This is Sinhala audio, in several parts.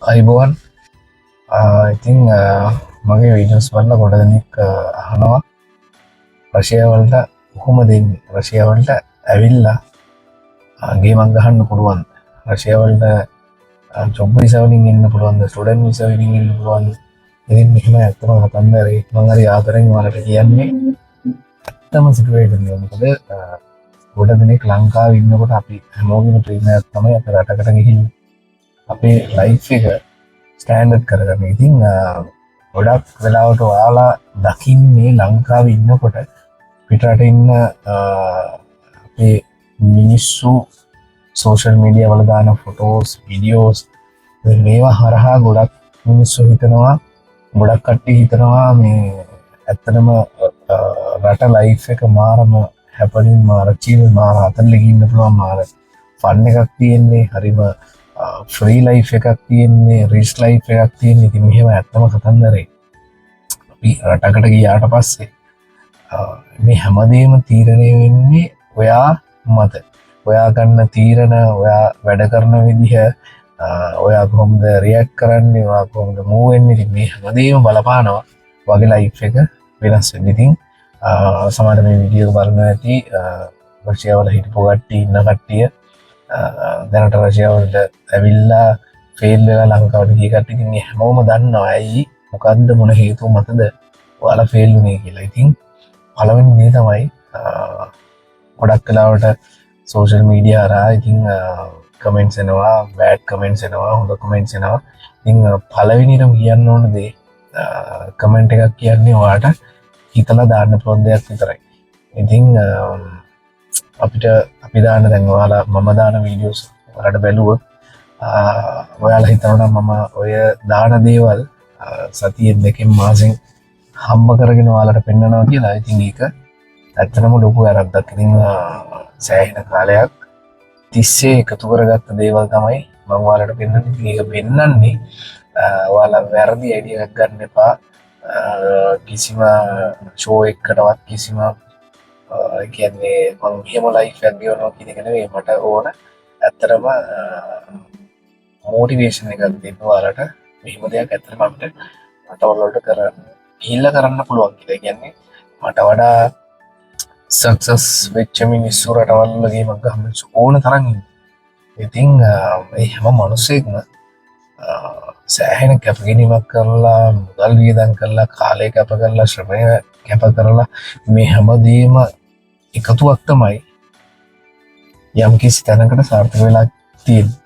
අයිබෝවන් ඉතිං මගේ වීඩියෝස් වල්ල ගොඩ දෙනෙක් අහනවා රශයවලට කොහොම දෙන්න රශයවලට ඇවිල්ලා ගේ මංගහන්න පුළුවන් රශයවලට චොබ් විසවලින් එන්න පුළුවන්ද ස්ටඩන් විසවිලින් එන්න පුළුවන් ඉතින් මෙහෙම ඇත්තම කතන්දරේ මංහරි ආතරෙන් වලට කියන්නේ ඇත්තම සිටුවේටන් මොකද ගොඩ දෙනෙක් ලංකාව ඉන්නකොට අපි හැමෝගෙන ප්‍රීමයක් තමයි අප රටකට ගිහින් අපේ ලයිෆ් එක ස්ටෑන්ඩඩ් කරගන්න ඉතින් ගොඩක් වෙලාවට ඔයාලා දකින්නේ ලංකාව ඉන්නකොට පිටරට ඉන්න අපේ මිනිස්සු සෝෂල් මීඩිය වල දාන ෆොටෝස් විඩියෝස් මේවා හරහා ගොඩක් මිනිස්සු හිතනවා ගොඩක් කට්ටි හිතනවා මේ ඇත්තනම රට ලයිෆ් එක මාරම හැපනින් මාර චීල් මාර අතරලගන්න පුළුවන් මාර ෆන්න එකක් තියෙන්නේ හරිම ෆ්‍රී ලයි් එකක් තියෙන්නේ රිස් ලයි් එකක් තියෙන් ඉති මෙහෙම ඇත්තම කතන්දරේ අපි රටකට ගියාට පස්සේ මේ හැමදේම තීරණය වෙන්නේ ඔයා මත ඔයා ගන්න තීරණ ඔයා වැඩ කරන විදිහ ඔයා කොහොමද රියක් කරන්නේ ඔයා කොහොමද මූවෙන්නේ මේ හැමදේම බලපානවා වගේ ලයි් එක වෙනස් වෙන්නඉතින් සමට මේ විඩියෝ බලන්න ඇති රශයාවල හිටපු ගට්ටි ඉන්න කට්ටිය දැනට රශයාවලට ඇවිල්ලා ෆෙල් වෙලා ලංකාවට ගියකට්ටිකින් හැමෝම දන්නවා ඇයි මොකක්ද මොන හේතු මතද ඔයාලා ෆෙල්ුනේ කියලා ඉතින් පළවෙනි දේ තමයි ගොඩක් කලාවට සෝෂල් මීඩිය හරහා ඉතින් කමෙන්ට්ස් එනවා බෑඩ් කමෙන්ට්ස් එනවා හොඳ කමෙන්ට්ස් එනවා ඉතින් පළවෙනිටම කියන්න ඕන දේ කමෙන්ට් එකක් කියන්නේ ඔයාට හිතලා දාන්න පුළුවන් දෙයක් විතරයි ඉතින් අපිට අපි දාන්න දැන් ඔයාලා මම දාන වීඩියෝස් වලට බැලුවොත් ඔයාලා හිතනවා මම ඔය දාන දේවල් සතියෙන් දෙකෙන් මාසෙන් හම්බ කරගෙන ඔයාලට පෙන්නනවා කියලා ඉතින් ඒක ඇත්තටම ලොකු වැරද්දක් ඉතින් සෑහෙන කාලයක් තිස්සේ එකතු කරගත්ත දේවල් තමයි මම ඔයාලට පෙන්නන්නේ ඉතින් ඒක පෙන්නන්නේ ඔයාලා වැරදි අයිඩියා එකක් ගන්න එපා කිසිම ෂෝ එකකටවත් කිසිම කියන්නේ මං මෙහෙම ලයිෆ් එකක් ගෙවනවා කියන එක නෙවෙයි මට ඕන ඇත්තටම මොටිවේෂන් එකක් දෙන්න ඔයාලට මෙහෙම දෙයක් ඇත්තටම අපිට රටවල් වලට ගිහිල්ලා කරන්න පුළුවන් කියලා කියන්නේ මට වඩා සක්සස් වෙච්ච මිනිස්සු රටවල් වල ගේමක් ගහන්න ඕන තරම් ඉතින් මේ හැම මිනිස්සෙක්ම සෑහෙන කැපකිරීමක් කරලා මුදල් වියදම් කරලා කාලය කැප කරලා ශ්‍රමය කැප කරලා මේ හැමදේම එකතුවක් තමයි යම් කිසි තැනකට සාර්ථක වෙලා තියෙන්නේ.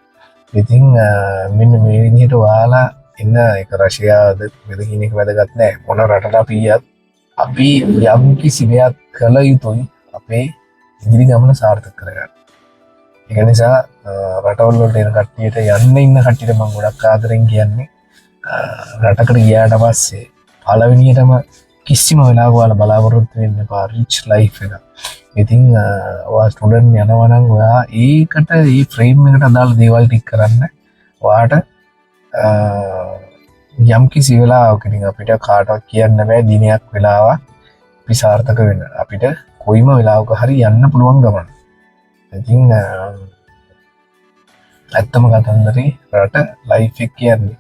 ඉතින් මෙන්න මේ විදිහට ඔයාලා එන්න එක රශයාද වෙදකින එක වැදගත් නෑ මොන රටට අපියත් අපි යම් කිසි දෙයක් කළ යුතුයි අපේ ඉදිරි ගමන සාර්ථක කරගන්න. ඒක නිසා රටවල් වලට එන කට්ටියට යන්න ඉන්න කට්ටියට මම ගොඩක් ආදරෙන් කියන්නේ රටකට ගියාට පස්සේ පළවෙනියටම කිසිම වෙලාවක ඔයාලා බලාපොරොත්තු වෙන්න එපා රිච් ලයිෆ් එක. ඉතින් ඔයා ස්ටුඩන්ට් යනවා නම් ඔයා ඒකට ඒ ෆ්‍රේම් එකට අදාළ දේවල් ටික කරන්න. ඔයාට යම් කිසි වෙලාවක ඉතින් අපිට කාටවත් කියන්න බෑ දිනයක් වෙලාවක් අපි සාර්ථක වෙන්න. අපිට කොයිම වෙලාවක හරි යන්න පුළුවන් ගමන. ඉතින් ඇත්තම කතන්දරේ රට ලයිෆ් එක කියන්නේ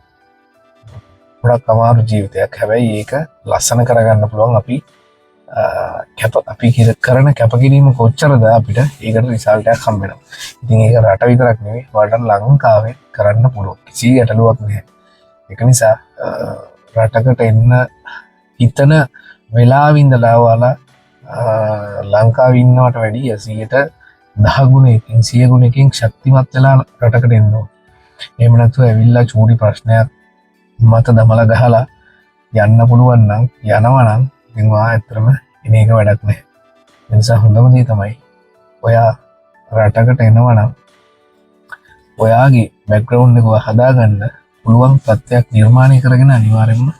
ගොඩක් අමාරු ජීවිතයක්. හැබැයි ඒක ලස්සන කරගන්න පුළුවන් අපි අපි කරන කැපකිරීම කොච්චරද අපිට ඒකට රිසල්ට් එකක් හම්බ වෙනවා. ඉතින් ඒක රට විතරක් නෙවෙයි වඩා ලංකාවේ කරන්න පුළුවන්. කිසි ගැටලුවක් නැහැ. ඒක නිසා රටකට එන්න හිතන වෙලාවෙ ඉඳලා ඔයාලා ලංකාවේ ඉන්නවට වැඩිය 10 ගුණයකින් 100 ගුණයකින් ශක්තිමත් වෙලා රටකට එන්න ඕන. එහෙම නැත්නම් ඇවිල්ලා චූටි ප්‍රශ්නයක් මත දමලා ගහලා යන්න පුළුවන් නම් යනවා නම් ඉතින් වා ඇත්තටම එන එක වැඩක් නැහැ. ඒ නිසා හොඳම දේ තමයි ඔයා රටකට එනවා නම් ඔයාගේ බෑග්ග්‍රවුන්ඩ් එක හදාගන්න පුළුවන් තත්ත්වයක් නිර්මාණය කරගෙන අනිවාර්යෙන්ම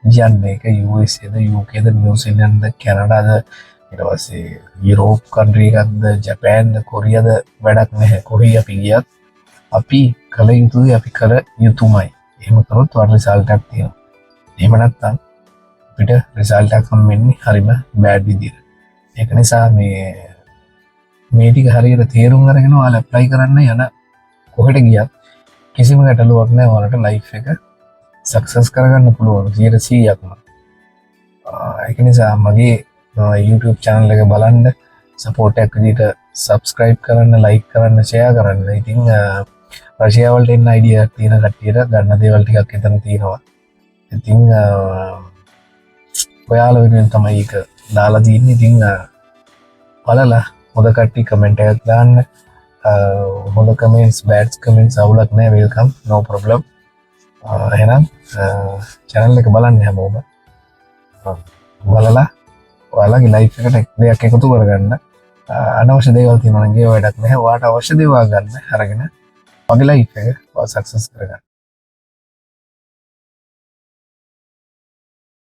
යන්න. ඒක USAද UKද නිව්සීලන්තද කැනඩාද ඊට පස්සේ යුරෝප් කන්ට්‍රි එකක්ද ජපාන්ද කොරියාද වැඩක් නැහැ. කොහේ අපි ගියත් අපි කල යුතුයි අපි කර යුතුමයි. එහෙම කරොත් වට රිසල්ට් එකක් තියෙනවා. එහෙම නැත්නම් අපිට රිසල්ට් එකක් හම්බෙන්නේ හරිම බෑඩ් විදියට. ඒක නිසා මේ ටික හරියට තේරුම් අරගෙන ඔයාලා ඇප්ලයි කරන්න යන කොහෙට ගියත් කිසිම ගැටලුවක් නැහැ ඔයාලට ලයිෆ් එක සක්සස් කරගන්න පුළුවන් 100%ක්ම. ඒක නිසා මගේ YouTube channel එක බලන්න සපෝට් එකක් විදිහට subscribe කරන්න, like කරන්න, share කරන්න. ඉතින් රෂියාව වලට එන්න අයිඩියා එකක් තියෙන කට්ටියට ගන්න දේවල් ටිකක් එතන තියෙනවා. ඉතින් ඔයාලා වෙනුවෙන් තමයි ඒක දාලා තියෙන්නේ. ඉතින් බලලා හොඳ කට්ටිය කමෙන්ට් එකක් දාන්න. හොඳ කමෙන්ට්ස්, බෑඩ් කමෙන්ට්ස් අවුලක් නැහැ, වෙල්කම්, no problem. එහෙනම් channel එක බලන්න හැමෝම. බලලා ඔයාලගේ ලයිෆ් එකට දෙයක් එකතු කරගන්න. අනවශ්‍ය දේවල් තියෙනවා නම් ඒව වැඩක් නැහැ. ඔයාට අවශ්‍ය දේවල් ගන්න අරගෙන ඔයාගේ ලයිෆ් එක සක්සස් කරගන්න.